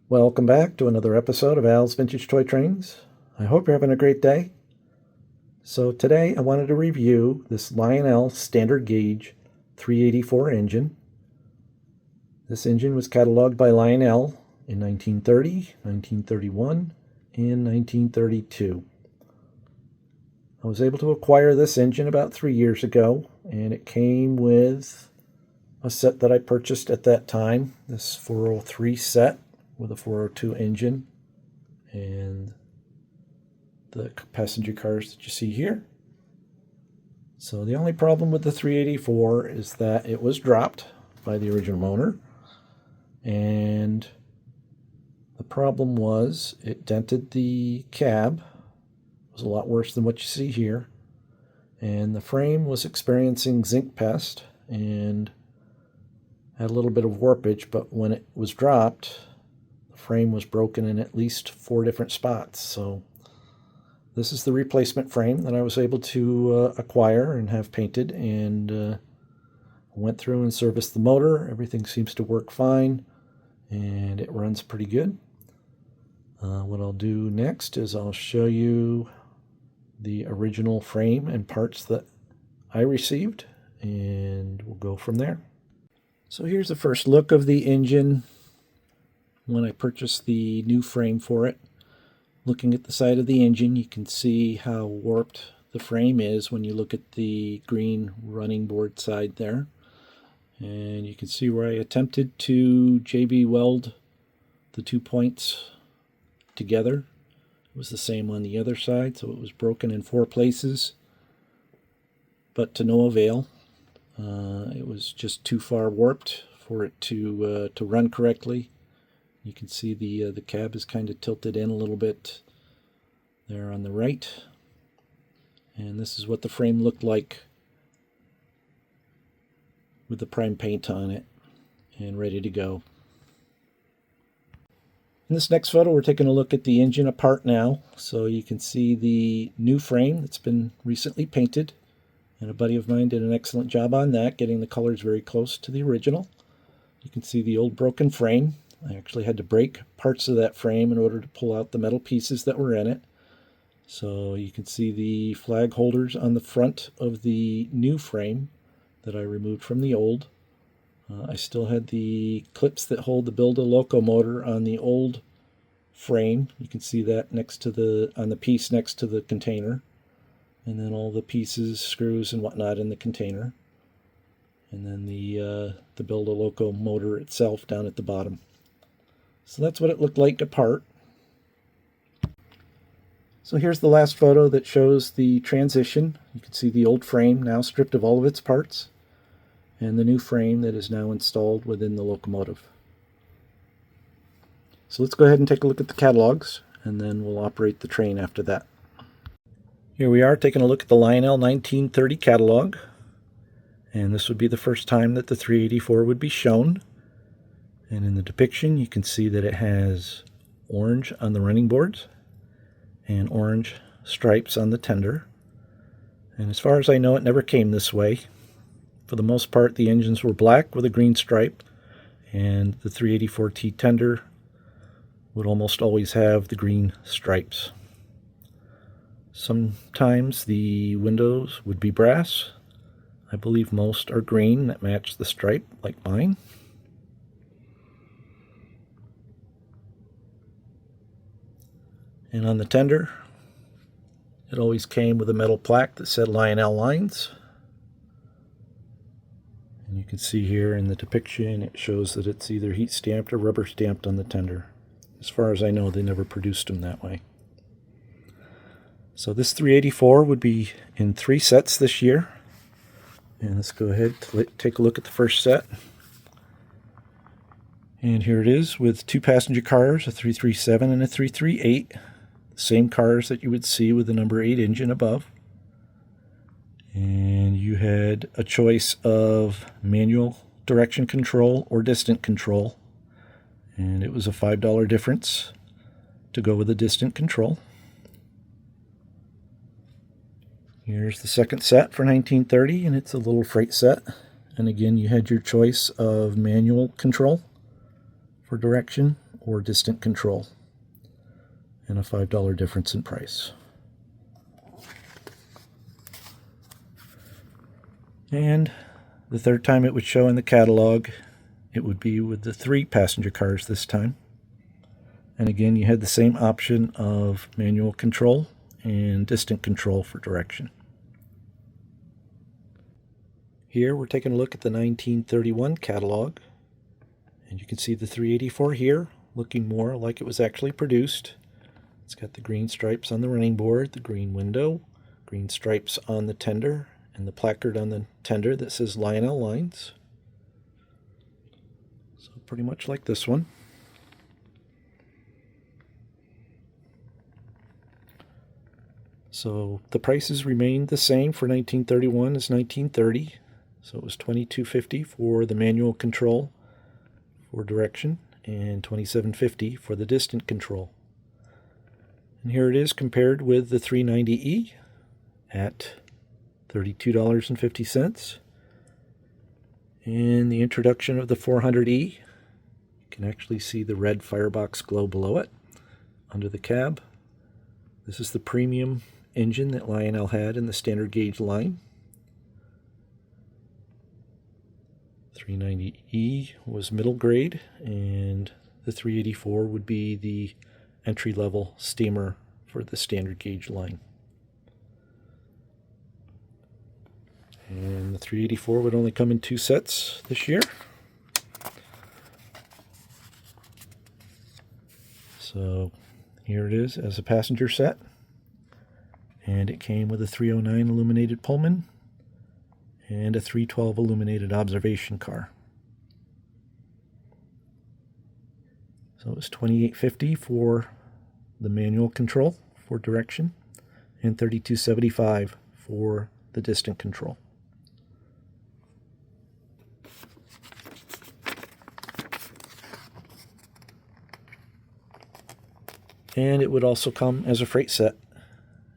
Welcome back to another episode of Al's Vintage Toy Trains. I hope you're having a great day. So today I wanted to review this Lionel Standard Gauge 384 engine. This engine was cataloged by Lionel in 1930, 1931, and 1932. I was able to acquire this engine about 3 years ago, and it came with a set that I purchased at that time, this 403 set with a 402 engine and the passenger cars that you see here. So the only problem with the 384 is that it was dropped by the original owner, and the problem was it dented the cab. It was a lot worse than what you see here, and the frame was experiencing zinc pest and had a little bit of warpage, but when it was dropped, the frame was broken in at least 4 different spots. So this is the replacement frame that I was able to acquire and have painted, and went through and serviced the motor. Everything seems to work fine, and it runs pretty good. What I'll do next is I'll show you the original frame and parts that I received, and we'll go from there. So here's the first look of the engine when I purchased the new frame for it. Looking at the side of the engine, you can see how warped the frame is when you look at the green running board side there. And you can see where I attempted to JB weld the 2 points together. It was the same on the other side, so it was broken in 4 places, but to no avail. It was just too far warped for it to run correctly. You can see the cab is kind of tilted in a little bit there on the right. And this is what the frame looked like with the prime paint on it and ready to go. In this next photo, we're taking a look at the engine apart now. So you can see the new frame that's been recently painted. And a buddy of mine did an excellent job on that, getting the colors very close to the original. You can see the old broken frame. I actually had to break parts of that frame in order to pull out the metal pieces that were in it. So you can see the flag holders on the front of the new frame that I removed from the old. I still had the clips that hold the Build-A-Loco motor on the old frame. You can see that next to on the piece next to the container. And then all the pieces, screws, and whatnot in the container. And then the Build-A-Loco motor itself down at the bottom. So that's what it looked like apart. So here's the last photo that shows the transition. You can see the old frame now stripped of all of its parts, and the new frame that is now installed within the locomotive. So let's go ahead and take a look at the catalogs, and then we'll operate the train after that. Here we are taking a look at the Lionel 1930 catalog, and this would be the first time that the 384 would be shown. And in the depiction you can see that it has orange on the running boards and orange stripes on the tender. And as far as I know, it never came this way. For the most part, the engines were black with a green stripe, and the 384T tender would almost always have the green stripes. Sometimes the windows would be brass. I believe most are green that match the stripe, like mine. And on the tender, it always came with a metal plaque that said Lionel Lines. And you can see here in the depiction, it shows that it's either heat stamped or rubber stamped on the tender. As far as I know, they never produced them that way. So this 384 would be in 3 sets this year. And let's go ahead and take a look at the first set. And here it is with 2 passenger cars, a 337 and a 338. Same cars that you would see with the number 8 engine above. And you had a choice of manual direction control or distant control. And it was a $5 difference to go with the distant control. Here's the second set for 1930, and it's a little freight set. And again, you had your choice of manual control for direction or distant control, and a $5 difference in price. And the third time it would show in the catalog, it would be with the 3 passenger cars this time. And again, you had the same option of manual control and distant control for direction. Here we're taking a look at the 1931 catalog, and you can see the 384 here looking more like it was actually produced. It's got the green stripes on the running board, the green window, green stripes on the tender, and the placard on the tender that says Lionel Lines. So pretty much like this one. So the prices remained the same for 1931 as 1930. So it was $22.50 for the manual control for direction and $27.50 for the distant control. And here it is compared with the 390E at $32.50. And the introduction of the 400E, you can actually see the red firebox glow below it under the cab. This is the premium engine that Lionel had in the standard gauge line. 390E was middle grade, and the 384 would be the entry-level steamer for the standard gauge line. And the 384 would only come in 2 sets this year. So here it is as a passenger set. And it came with a 309 illuminated Pullman and a 312 illuminated observation car. So it was $28.50 for the manual control for direction and $32.75 for the distant control. And it would also come as a freight set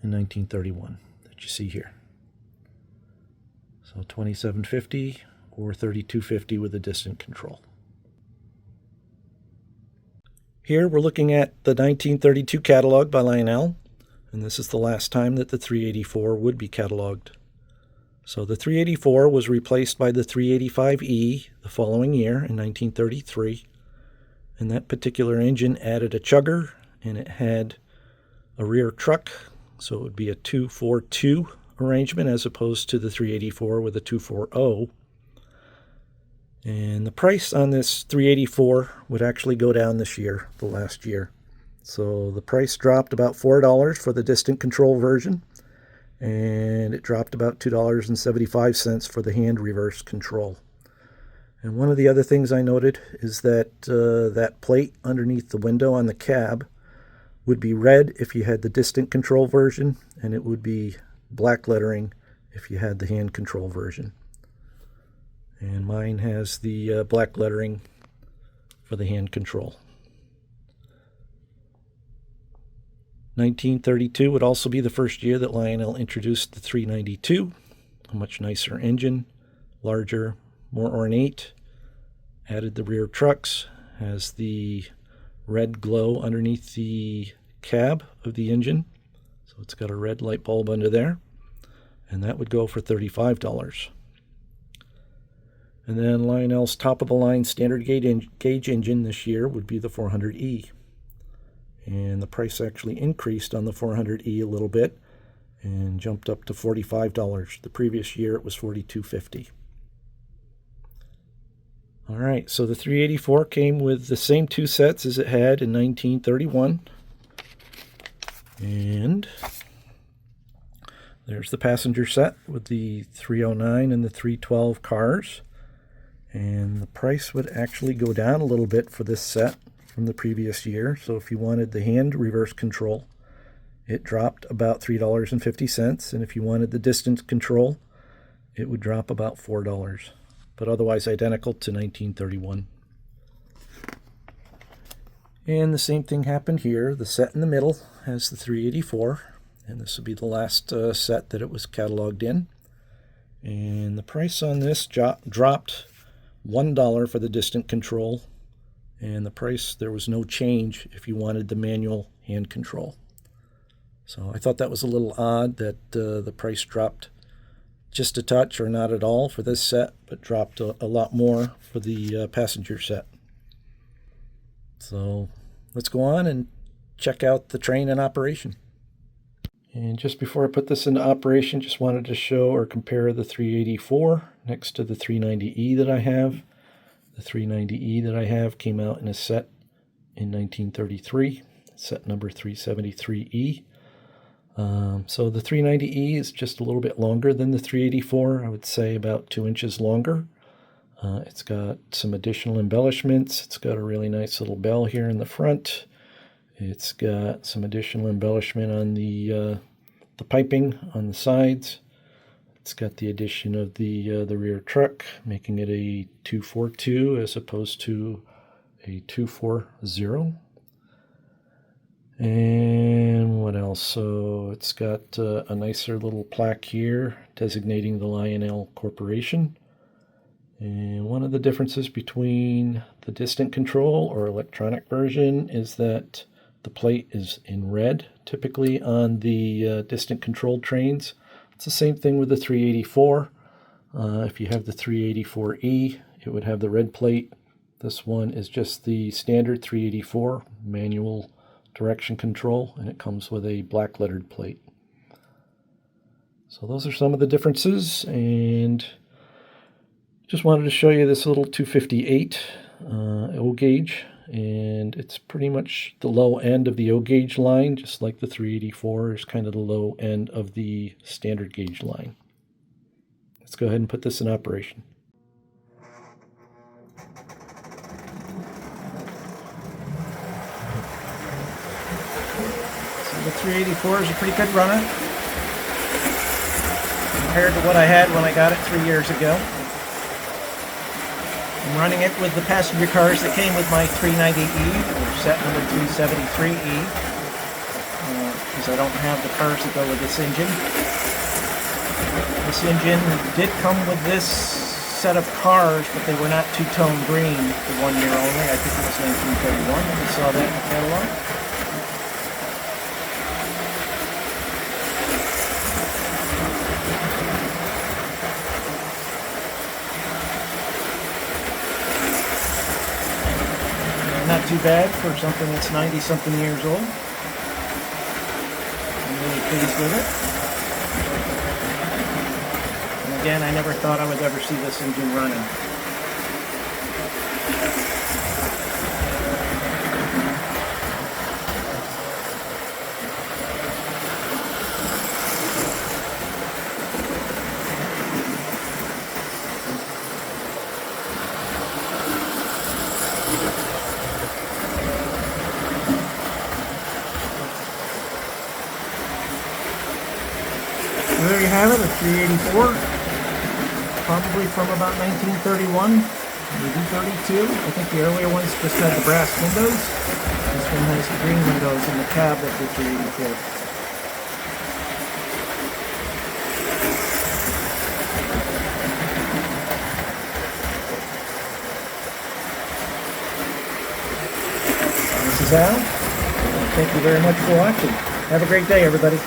in 1931 that you see here. So $27.50 or $32.50 with a distant control. Here we're looking at the 1932 catalog by Lionel, and this is the last time that the 384 would be cataloged. So the 384 was replaced by the 385E the following year in 1933, and that particular engine added a chugger, and it had a rear truck. So it would be a 242 arrangement as opposed to the 384 with a 240. And the price on this 384 would actually go down this year, the last year. So the price dropped about $4 for the distant control version, and it dropped about $2.75 for the hand reverse control. And one of the other things I noted is that that plate underneath the window on the cab would be red if you had the distant control version, and it would be black lettering if you had the hand control version. And mine has the black lettering for the hand control. 1932 would also be the first year that Lionel introduced the 392, a much nicer engine, larger, more ornate, added the rear trucks, has the red glow underneath the cab of the engine. So it's got a red light bulb under there. And that would go for $35. And then Lionel's top-of-the-line standard gauge engine this year would be the 400E. And the price actually increased on the 400E a little bit and jumped up to $45. The previous year it was $42.50. All right, so the 384 came with the same 2 sets as it had in 1931. And there's the passenger set with the 309 and the 312 cars. And the price would actually go down a little bit for this set from the previous year. So if you wanted the hand reverse control, it dropped about $3.50. And if you wanted the distance control, it would drop about $4. But otherwise identical to 1931. And the same thing happened here. The set in the middle has the 384, and this will be the last set that it was cataloged in. And the price on this dropped $1 for the distant control And the price, there was no change if you wanted the manual hand control. So I thought that was a little odd that the price dropped just a touch or not at all for this set, but dropped a lot more for the passenger set. So let's go on and check out the train in operation. And just before I put this into operation, just wanted to show or compare the 384 next to the 390E that I have. The 390E that I have came out in a set in 1933, set number 373E. So the 390E is just a little bit longer than the 384, I would say about 2 inches longer. It's got some additional embellishments. It's got a really nice little bell here in the front. It's got some additional embellishment on the piping on the sides. It's got the addition of the rear truck, making it a 242 as opposed to a 240. And what else? So it's got a nicer little plaque here designating the Lionel Corporation. And one of the differences between the distant control or electronic version is that the plate is in red, typically on the distant controlled trains. It's the same thing with the 384. If you have the 384E, it would have the red plate. This one is just the standard 384 manual direction control, and it comes with a black lettered plate. So those are some of the differences, and just wanted to show you this little 258 O gauge, and it's pretty much the low end of the O gauge line, just like the 384 is kind of the low end of the standard gauge line. Let's go ahead and put this in operation. The 384 is a pretty good runner compared to what I had when I got it 3 years ago. I'm running it with the passenger cars that came with my 390E, or set number 373E, because I don't have the cars that go with this engine. This engine did come with this set of cars, but they were not two-tone green for 1 year only. I think it was 1931 when we saw that in the catalog. Not too bad for something that's 90-something years old. I'm really pleased with it. And again, I never thought I would ever see this engine running. So there you have it, a 384, probably from about 1931, maybe 32. I think the earlier ones just had the brass windows. This one has the green windows in the cab of the 384. This is Al. Thank you very much for watching. Have a great day, everybody.